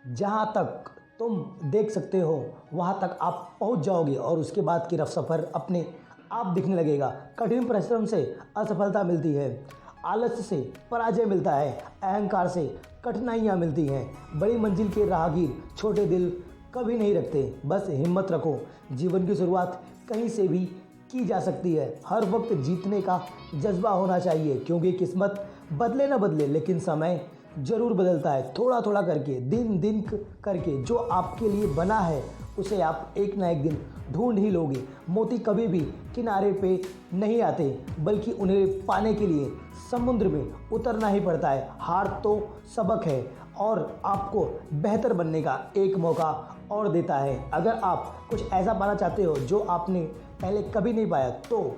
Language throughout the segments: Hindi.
जहाँ तक तुम देख सकते हो वहाँ तक आप पहुँच जाओगे और उसके बाद की सफ़र अपने आप दिखने लगेगा। कठिन परिश्रम से असफलता मिलती है, आलस्य से पराजय मिलता है, अहंकार से कठिनाइयाँ मिलती हैं। बड़ी मंजिल के राहगीर छोटे दिल कभी नहीं रखते। बस हिम्मत रखो, जीवन की शुरुआत कहीं से भी की जा सकती है। हर वक्त जीतने का जज्बा होना चाहिए, क्योंकि किस्मत बदले ना बदले लेकिन समय ज़रूर बदलता है। थोड़ा थोड़ा करके, दिन दिन करके जो आपके लिए बना है उसे आप एक ना एक दिन ढूंढ ही लोगे। मोती कभी भी किनारे पे नहीं आते, बल्कि उन्हें पाने के लिए समुद्र में उतरना ही पड़ता है। हार तो सबक है और आपको बेहतर बनने का एक मौका और देता है। अगर आप कुछ ऐसा पाना चाहते हो जो आपने पहले कभी नहीं पाया, तो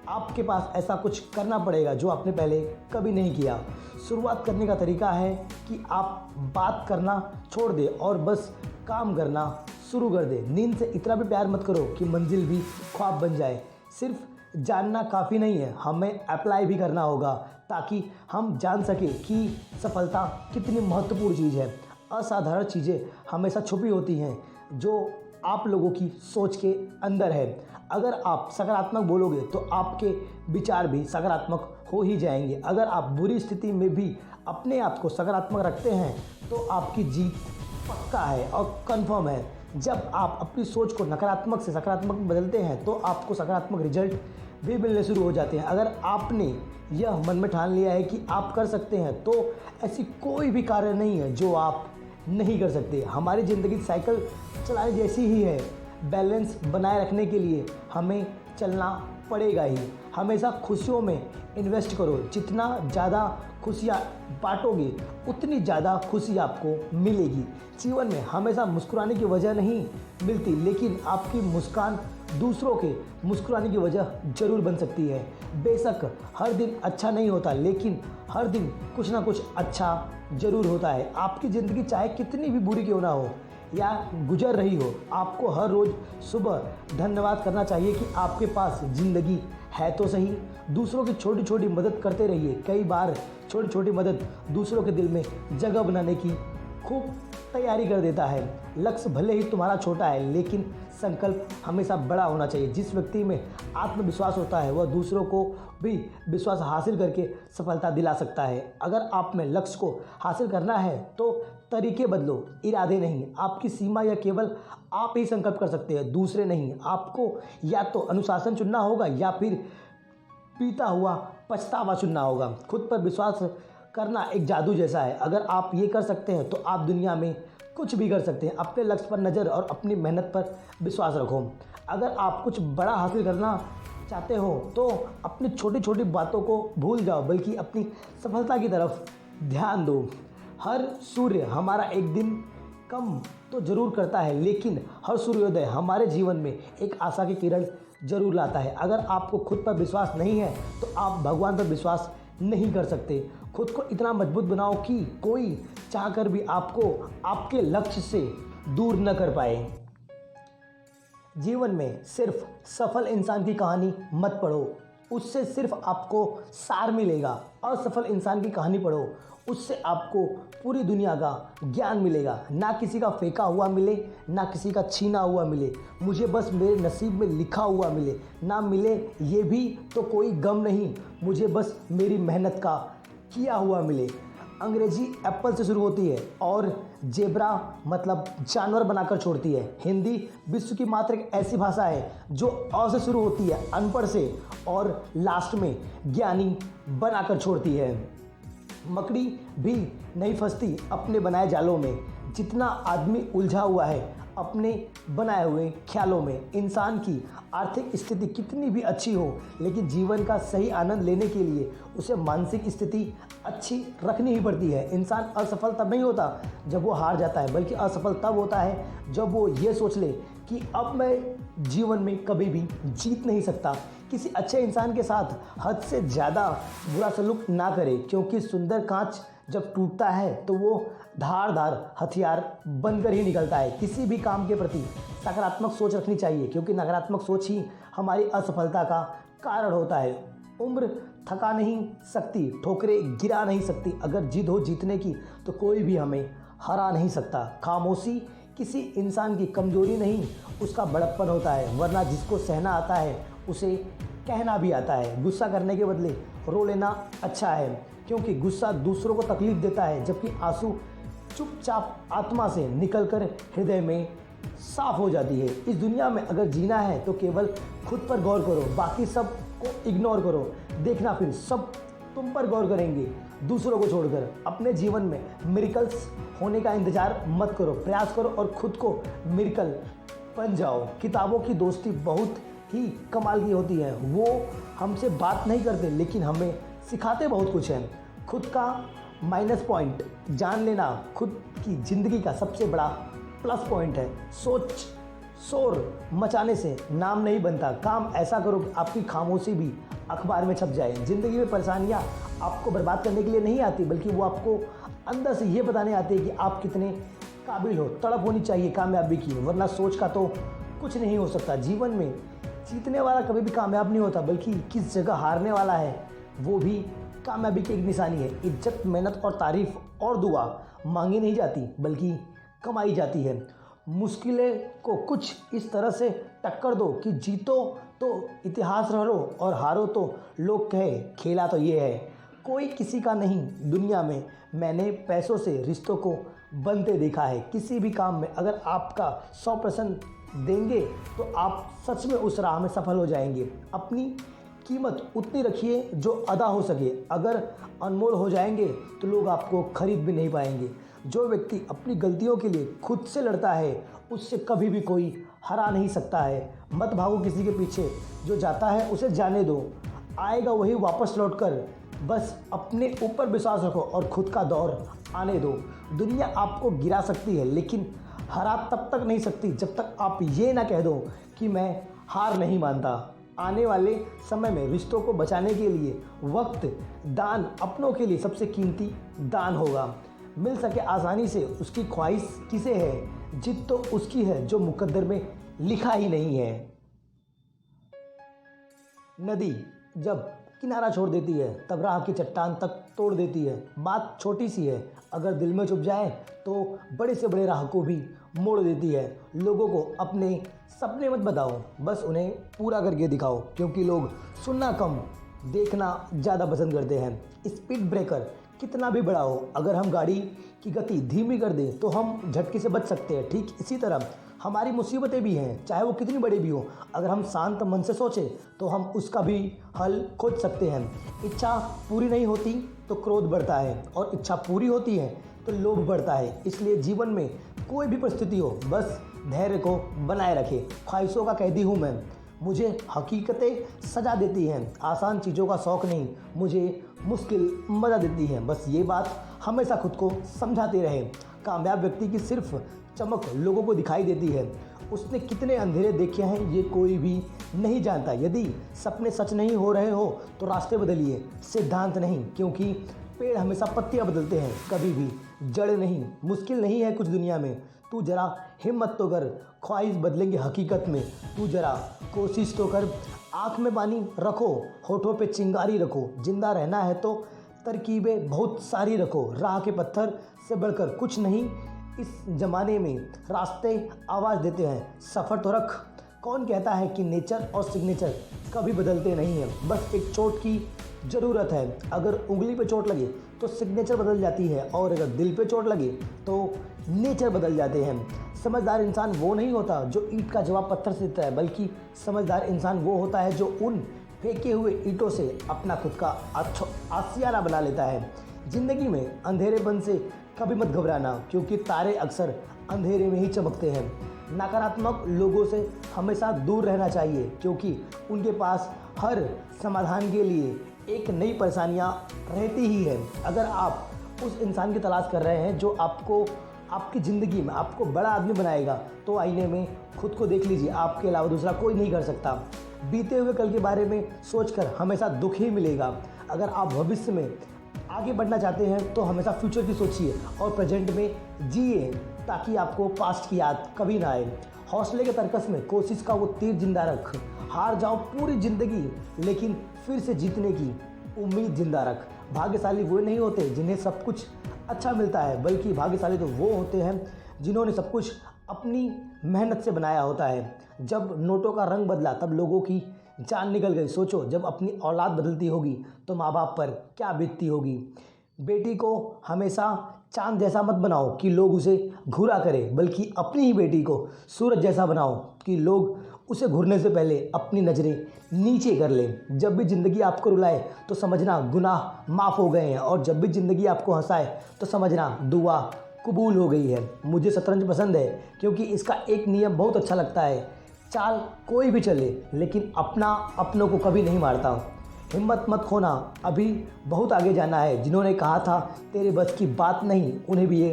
आपके पास ऐसा कुछ करना पड़ेगा जो आपने पहले कभी नहीं किया। शुरुआत करने का तरीका है कि आप बात करना छोड़ दें और बस काम करना शुरू कर दें। नींद से इतना भी प्यार मत करो कि मंजिल भी ख्वाब बन जाए। सिर्फ जानना काफ़ी नहीं है, हमें अप्लाई भी करना होगा, ताकि हम जान सकें कि सफलता कितनी महत्वपूर्ण चीज़ है। असाधारण चीज़ें हमेशा छुपी होती हैं जो आप लोगों की सोच के अंदर है। अगर आप सकारात्मक बोलोगे तो आपके विचार भी सकारात्मक हो ही जाएंगे। अगर आप बुरी स्थिति में भी अपने आप को सकारात्मक रखते हैं तो आपकी जीत पक्का है और कंफर्म है। जब आप अपनी सोच को नकारात्मक से सकारात्मक में बदलते हैं तो आपको सकारात्मक रिजल्ट भी मिलने शुरू हो जाते हैं। अगर आपने यह मन में ठान लिया है कि आप कर सकते हैं, तो ऐसी कोई भी कार्य नहीं है जो आप नहीं कर सकते। हमारी ज़िंदगी साइकिल चलाने जैसी ही है। बैलेंस बनाए रखने के लिए हमें चलना पड़ेगा ही। हमेशा खुशियों में इन्वेस्ट करो। जितना ज़्यादा खुशियाँ बांटोगे उतनी ज़्यादा खुशी आपको मिलेगी। जीवन में हमेशा मुस्कुराने की वजह नहीं मिलती, लेकिन आपकी मुस्कान दूसरों के मुस्कुराने की वजह ज़रूर बन सकती है। बेशक हर दिन अच्छा नहीं होता, लेकिन हर दिन कुछ ना कुछ अच्छा ज़रूर होता है। आपकी ज़िंदगी चाहे कितनी भी बुरी क्यों ना हो या गुजर रही हो, आपको हर रोज़ सुबह धन्यवाद करना चाहिए कि आपके पास ज़िंदगी है तो सही। दूसरों की छोटी छोटी मदद करते रहिए। कई बार छोटी छोटी मदद दूसरों के दिल में जगह बनाने की खूब तैयारी कर देता है। लक्ष्य भले ही तुम्हारा छोटा है, लेकिन संकल्प हमेशा बड़ा होना चाहिए। जिस व्यक्ति में आत्मविश्वास होता है वह दूसरों को भी विश्वास हासिल करके सफलता दिला सकता है। अगर आप में लक्ष्य को हासिल करना है तो तरीके बदलो, इरादे नहीं। आपकी सीमा या केवल आप ही संकल्प कर सकते हैं, दूसरे नहीं। आपको या तो अनुशासन चुनना होगा या फिर पीता हुआ पछतावा चुनना होगा। खुद पर विश्वास करना एक जादू जैसा है। अगर आप ये कर सकते हैं तो आप दुनिया में कुछ भी कर सकते हैं। अपने लक्ष्य पर नज़र और अपनी मेहनत पर विश्वास रखो। अगर आप कुछ बड़ा हासिल करना चाहते हो तो अपनी छोटी छोटी बातों को भूल जाओ, बल्कि अपनी सफलता की तरफ ध्यान दो। हर सूर्य हमारा एक दिन कम तो ज़रूर करता है, लेकिन हर सूर्योदय हमारे जीवन में एक आशा की किरण ज़रूर लाता है। अगर आपको खुद पर विश्वास नहीं है तो आप भगवान पर विश्वास नहीं कर सकते। खुद को इतना मजबूत बनाओ कि कोई चाहकर भी आपको आपके लक्ष्य से दूर न कर पाए। जीवन में सिर्फ सफल इंसान की कहानी मत पढ़ो, उससे सिर्फ आपको सार मिलेगा। असफल इंसान की कहानी पढ़ो, उससे आपको पूरी दुनिया का ज्ञान मिलेगा। ना किसी का फेंका हुआ मिले, ना किसी का छीना हुआ मिले, मुझे बस मेरे नसीब में लिखा हुआ मिले। ना मिले ये भी तो कोई गम नहीं, मुझे बस मेरी मेहनत का किया हुआ मिले। अंग्रेजी एप्पल से शुरू होती है और जेब्रा मतलब जानवर बनाकर छोड़ती है। हिंदी विश्व की मात्र एक ऐसी भाषा है जो अ से शुरू होती है, अनपढ़ से, और लास्ट में ज्ञानी बनाकर छोड़ती है। मकड़ी भी नहीं फंसती अपने बनाए जालों में। जितना आदमी उलझा हुआ है अपने बनाए हुए ख्यालों में। इंसान की आर्थिक स्थिति कितनी भी अच्छी हो, लेकिन जीवन का सही आनंद लेने के लिए उसे मानसिक स्थिति अच्छी रखनी ही पड़ती है। इंसान असफल तब नहीं होता जब वो हार जाता है, बल्कि असफल तब होता है जब वो ये सोच ले कि अब मैं जीवन में कभी भी जीत नहीं सकता। किसी अच्छे इंसान के साथ हद से ज़्यादा बुरा सलूक ना करें, क्योंकि सुंदर कांच जब टूटता है तो वो धारदार हथियार बनकर ही निकलता है। किसी भी काम के प्रति सकारात्मक सोच रखनी चाहिए, क्योंकि नकारात्मक सोच ही हमारी असफलता का कारण होता है। उम्र थका नहीं सकती, ठोकरें गिरा नहीं सकती। अगर जिद हो जीतने की तो कोई भी हमें हरा नहीं सकता। खामोशी किसी इंसान की कमजोरी नहीं, उसका बड़प्पन होता है। वरना जिसको सहना आता है उसे कहना भी आता है। गुस्सा करने के बदले रो लेना अच्छा है, क्योंकि गुस्सा दूसरों को तकलीफ देता है, जबकि आंसू चुपचाप आत्मा से निकलकर हृदय में साफ हो जाती है। इस दुनिया में अगर जीना है तो केवल खुद पर गौर करो, बाकी सब को इग्नोर करो। देखना फिर सब तुम पर गौर करेंगे, दूसरों को छोड़कर। अपने जीवन में मिरेकल्स होने का इंतजार मत करो, प्रयास करो और खुद को मिरेकल बन जाओ। किताबों की दोस्ती बहुत ही कमाल की होती है। वो हमसे बात नहीं करते लेकिन हमें सिखाते बहुत कुछ है। खुद का माइनस पॉइंट जान लेना खुद की ज़िंदगी का सबसे बड़ा प्लस पॉइंट है। शोर मचाने से नाम नहीं बनता। काम ऐसा करो कि आपकी खामोशी भी अखबार में छप जाए। ज़िंदगी में परेशानियाँ आपको बर्बाद करने के लिए नहीं आती, बल्कि वो आपको अंदर से ये बताने आती है कि आप कितने काबिल हो। तड़प होनी चाहिए कामयाबी की, वरना सोच का तो कुछ नहीं हो सकता। जीवन में जीतने वाला कभी भी कामयाब नहीं होता, बल्कि किस जगह हारने वाला है वो भी कामयाबी की एक निशानी है। इज्जत, मेहनत और तारीफ और दुआ मांगी नहीं जाती, बल्कि कमाई जाती है। मुश्किलें को कुछ इस तरह से टक्कर दो कि जीतो तो इतिहास रहो और हारो तो लोग कहे खेला तो ये है। कोई किसी का नहीं दुनिया में। मैंने पैसों से रिश्तों को बनते देखा है। किसी भी काम में अगर आपका 100% देंगे तो आप सच में उस राह में सफल हो जाएंगे। अपनी कीमत उतनी रखिए जो अदा हो सके। अगर अनमोल हो जाएंगे तो लोग आपको खरीद भी नहीं पाएंगे। जो व्यक्ति अपनी गलतियों के लिए खुद से लड़ता है उससे कभी भी कोई हरा नहीं सकता है। मत भागो किसी के पीछे, जो जाता है उसे जाने दो, आएगा वही वापस लौटकर। बस अपने ऊपर विश्वास रखो और खुद का दौर आने दो। दुनिया आपको गिरा सकती है लेकिन हरा तब तक नहीं सकती जब तक आप ये ना कह दो कि मैं हार नहीं मानता। आने वाले समय में रिश्तों को बचाने के लिए वक्त दान अपनों के लिए सबसे कीमती दान होगा। मिल सके आसानी से उसकी ख्वाहिश किसे है, जिद तो उसकी है जो मुकद्दर में लिखा ही नहीं है। नदी जब किनारा छोड़ देती है तब राह की चट्टान तक तोड़ देती है। बात छोटी सी है, अगर दिल में छुप जाए तो बड़े से बड़े राह को भी मोड़ देती है। लोगों को अपने सपने मत बताओ, बस उन्हें पूरा करके दिखाओ, क्योंकि लोग सुनना कम देखना ज़्यादा पसंद करते हैं। स्पीड ब्रेकर कितना भी बड़ा हो, अगर हम गाड़ी की गति धीमी कर दें तो हम झटके से बच सकते हैं। ठीक इसी तरह हमारी मुसीबतें भी हैं, चाहे वो कितनी बड़ी भी हो। अगर हम शांत मन से सोचें तो हम उसका भी हल खोज सकते हैं। इच्छा पूरी नहीं होती तो क्रोध बढ़ता है, और इच्छा पूरी होती है तो लोभ बढ़ता है। इसलिए जीवन में कोई भी परिस्थिति हो, बस धैर्य को बनाए रखें। ख्वाहिशों का कैदी हूँ मैं, मुझे हकीकतें सजा देती हैं। आसान चीज़ों का शौक़ नहीं, मुझे मुश्किल मजा देती हैं। बस ये बात हमेशा खुद को समझाते रहे। कामयाब व्यक्ति की सिर्फ चमक लोगों को दिखाई देती है, उसने कितने अंधेरे देखे हैं ये कोई भी नहीं जानता। यदि सपने सच नहीं हो रहे हो तो रास्ते बदलिए, सिद्धांत नहीं, क्योंकि पेड़ हमेशा पत्तियां बदलते हैं, कभी भी जड़ नहीं। मुश्किल नहीं है कुछ दुनिया में, तू जरा हिम्मत तो कर, ख्वाहिश बदलेंगे हकीकत में, तू जरा कोशिश तो कर। आँख में पानी रखो, होठों पे चिंगारी रखो, जिंदा रहना है तो तरकीबें बहुत सारी रखो। राह के पत्थर से बढ़कर कुछ नहीं इस ज़माने में, रास्ते आवाज़ देते हैं, सफ़र तो रख। कौन कहता है कि नेचर और सिग्नेचर कभी बदलते नहीं हैं? बस एक चोट की ज़रूरत है। अगर उंगली पे चोट लगे तो सिग्नेचर बदल जाती है, और अगर दिल पे चोट लगे तो नेचर बदल जाते हैं। समझदार इंसान वो नहीं होता जो ईंट का जवाब पत्थर से देता है, बल्कि समझदार इंसान वो होता है जो उन फेंके हुए ईंटों से अपना खुद का आशियाना बना लेता है। ज़िंदगी में अंधेरेपन से कभी मत घबराना, क्योंकि तारे अक्सर अंधेरे में ही चमकते हैं। नकारात्मक लोगों से हमेशा दूर रहना चाहिए, क्योंकि उनके पास हर समाधान के लिए एक नई परेशानियाँ रहती ही है। अगर आप उस इंसान की तलाश कर रहे हैं जो आपको आपकी ज़िंदगी में आपको बड़ा आदमी बनाएगा, तो आईने में खुद को देख लीजिए, आपके अलावा दूसरा कोई नहीं कर सकता। बीते हुए कल के बारे में सोचकर हमेशा दुख ही मिलेगा। अगर आप भविष्य में आगे बढ़ना चाहते हैं तो हमेशा फ्यूचर की सोचिए और प्रेजेंट में जिए, ताकि आपको पास्ट की याद कभी ना आए। हौसले के तर्कस में कोशिश का वो तीर जिंदा रख। हार जाओ पूरी ज़िंदगी, लेकिन फिर से जीतने की उम्मीद जिंदा रख। भाग्यशाली वो नहीं होते जिन्हें सब कुछ अच्छा मिलता है, बल्कि भाग्यशाली तो वो होते हैं जिन्होंने सब कुछ अपनी मेहनत से बनाया होता है। जब नोटों का रंग बदला तब लोगों की जान निकल गई। सोचो जब अपनी औलाद बदलती होगी तो माँ बाप पर क्या बीतती होगी। बेटी को हमेशा चांद जैसा मत बनाओ कि लोग उसे घूरा करें, बल्कि अपनी ही बेटी को सूरज जैसा बनाओ कि लोग उसे घूरने से पहले अपनी नज़रें नीचे कर लें। जब भी ज़िंदगी आपको रुलाए तो समझना गुनाह माफ़ हो गए हैं, और जब भी ज़िंदगी आपको हंसाए तो समझना दुआ कबूल हो गई है। मुझे शतरंज पसंद है क्योंकि इसका एक नियम बहुत अच्छा लगता है, चाल कोई भी चले लेकिन अपना अपनों को कभी नहीं मारता। हिम्मत मत खोना, अभी बहुत आगे जाना है। जिन्होंने कहा था तेरे बस की बात नहीं, उन्हें भी ये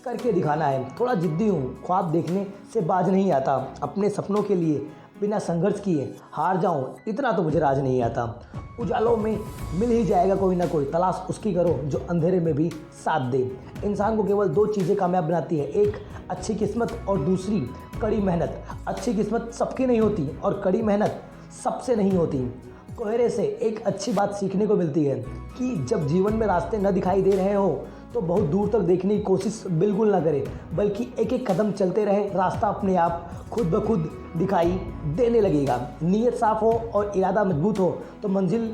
करके दिखाना है। थोड़ा जिद्दी हूँ, ख्वाब देखने से बाज नहीं आता। अपने सपनों के लिए बिना संघर्ष किए हार जाऊँ इतना तो मुझे राज नहीं आता। उजालों में मिल ही जाएगा कोई ना कोई, तलाश उसकी करो जो अंधेरे में भी साथ दे। इंसान को केवल दो चीज़ें कामयाब बनाती है, एक अच्छी किस्मत और दूसरी कड़ी मेहनत। अच्छी किस्मत सबकी नहीं होती और कड़ी मेहनत सबसे नहीं होती। कोहरे से एक अच्छी बात सीखने को मिलती है कि जब जीवन में रास्ते न दिखाई दे रहे हो तो बहुत दूर तक देखने की कोशिश बिल्कुल ना करें, बल्कि एक एक कदम चलते रहे, रास्ता अपने आप खुद ब खुद दिखाई देने लगेगा। नीयत साफ हो और इरादा मजबूत हो तो मंजिल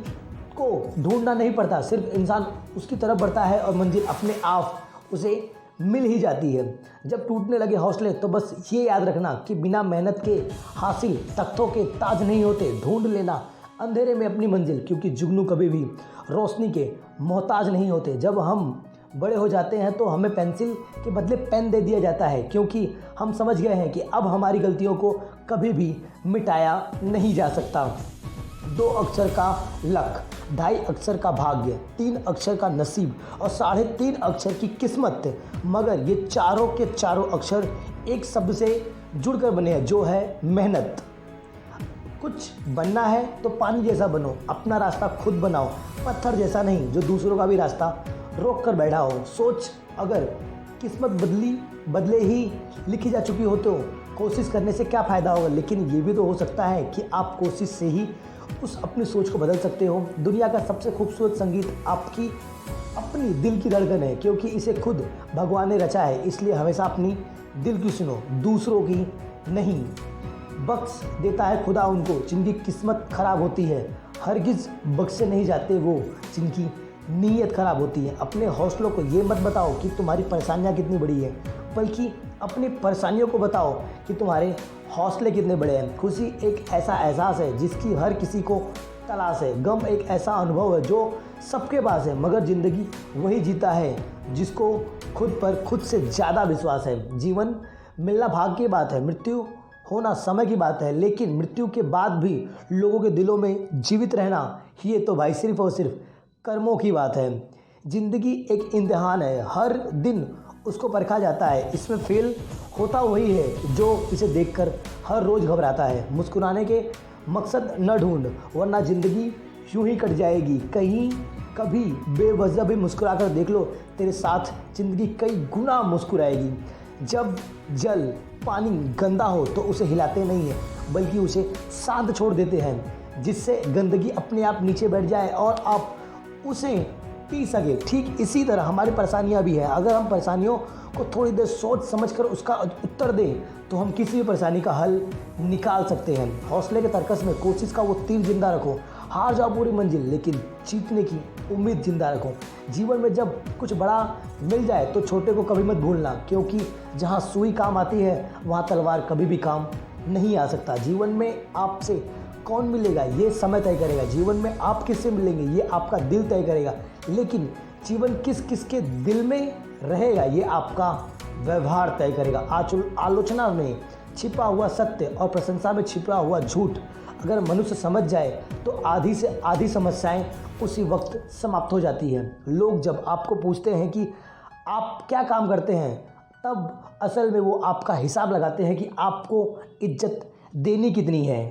को ढूंढना नहीं पड़ता, सिर्फ इंसान उसकी तरफ बढ़ता है और मंजिल अपने आप उसे मिल ही जाती है। जब टूटने लगे हौसले तो बस ये याद रखना कि बिना मेहनत के हासिल तख्तों के ताज नहीं होते। ढूंढ लेना अंधेरे में अपनी मंजिल, क्योंकि जुगनू कभी भी रोशनी के मोहताज नहीं होते। जब हम बड़े हो जाते हैं तो हमें पेंसिल के बदले पेन दे दिया जाता है, क्योंकि हम समझ गए हैं कि अब हमारी गलतियों को कभी भी मिटाया नहीं जा सकता। 2 अक्षर का लक, 2.5 अक्षर का भाग्य, 3 अक्षर का नसीब और 3.5 अक्षर की किस्मत। मगर ये चारों के चारों अक्षर एक शब्द से जुड़कर बने हैं, जो है मेहनत। कुछ बनना है तो पानी जैसा बनो, अपना रास्ता खुद बनाओ, पत्थर जैसा नहीं जो दूसरों का भी रास्ता रोक कर बैठा हो। सोच अगर किस्मत बदले ही लिखी जा चुकी हो तो कोशिश करने से क्या फ़ायदा होगा। लेकिन ये भी तो हो सकता है कि आप कोशिश से ही उस अपनी सोच को बदल सकते हो। दुनिया का सबसे खूबसूरत संगीत आपकी अपनी दिल की धड़कन है, क्योंकि इसे खुद भगवान ने रचा है। इसलिए हमेशा अपनी दिल की सुनो, दूसरों की नहीं। बख्श देता है खुदा उनको जिनकी किस्मत खराब होती है, हरगिज़ बख्शे नहीं जाते वो जिनकी नीयत खराब होती है। अपने हौसलों को ये मत बताओ कि तुम्हारी परेशानियाँ कितनी बड़ी है, बल्कि अपनी परेशानियों को बताओ कि तुम्हारे हौसले कितने बड़े हैं। खुशी एक ऐसा एहसास है जिसकी हर किसी को तलाश है। गम एक ऐसा अनुभव है जो सबके पास है, मगर ज़िंदगी वही जीता है जिसको खुद पर खुद से ज़्यादा विश्वास है। जीवन मिलना भाग्य की बात है, मृत्यु होना समय की बात है, लेकिन मृत्यु के बाद भी लोगों के दिलों में जीवित रहना, ये तो भाई सिर्फ और सिर्फ कर्मों की बात है। ज़िंदगी एक इम्तिहान है, हर दिन उसको परखा जाता है। इसमें फेल होता वही है जो इसे देखकर हर रोज़ घबराता है। मुस्कुराने के मकसद न ढूंढ, वरना ज़िंदगी यूं ही कट जाएगी। कभी बेवजह भी मुस्कुरा कर देख लो, तेरे साथ ज़िंदगी कई गुना मुस्कुराएगी। जब जल पानी गंदा हो तो उसे हिलाते नहीं हैं, बल्कि उसे शांत छोड़ देते हैं, जिससे गंदगी अपने आप नीचे बैठ जाए और आप उसे पी सके। ठीक इसी तरह हमारी परेशानियां भी हैं। अगर हम परेशानियों को थोड़ी देर सोच समझकर उसका उत्तर दें तो हम किसी भी परेशानी का हल निकाल सकते हैं। हौसले के तर्कस में कोशिश का वो तीर जिंदा रखो। हार जाओ पूरी मंजिल, लेकिन जीतने की उम्मीद जिंदा रखो। जीवन में जब कुछ बड़ा मिल जाए तो छोटे को कभी मत भूलना, क्योंकि जहाँ सुई काम आती है वहाँ तलवार कभी भी काम नहीं आ सकता। जीवन में आपसे कौन मिलेगा ये समय तय करेगा, जीवन में आप किससे मिलेंगे ये आपका दिल तय करेगा, लेकिन जीवन किस किस के दिल में रहेगा ये आपका व्यवहार तय करेगा। आलोचना में छिपा हुआ सत्य और प्रशंसा में छिपा हुआ झूठ अगर मनुष्य समझ जाए तो आधी से आधी समस्याएं उसी वक्त समाप्त हो जाती हैं। लोग जब आपको पूछते हैं कि आप क्या काम करते हैं, तब असल में वो आपका हिसाब लगाते हैं कि आपको इज्जत देनी कितनी है।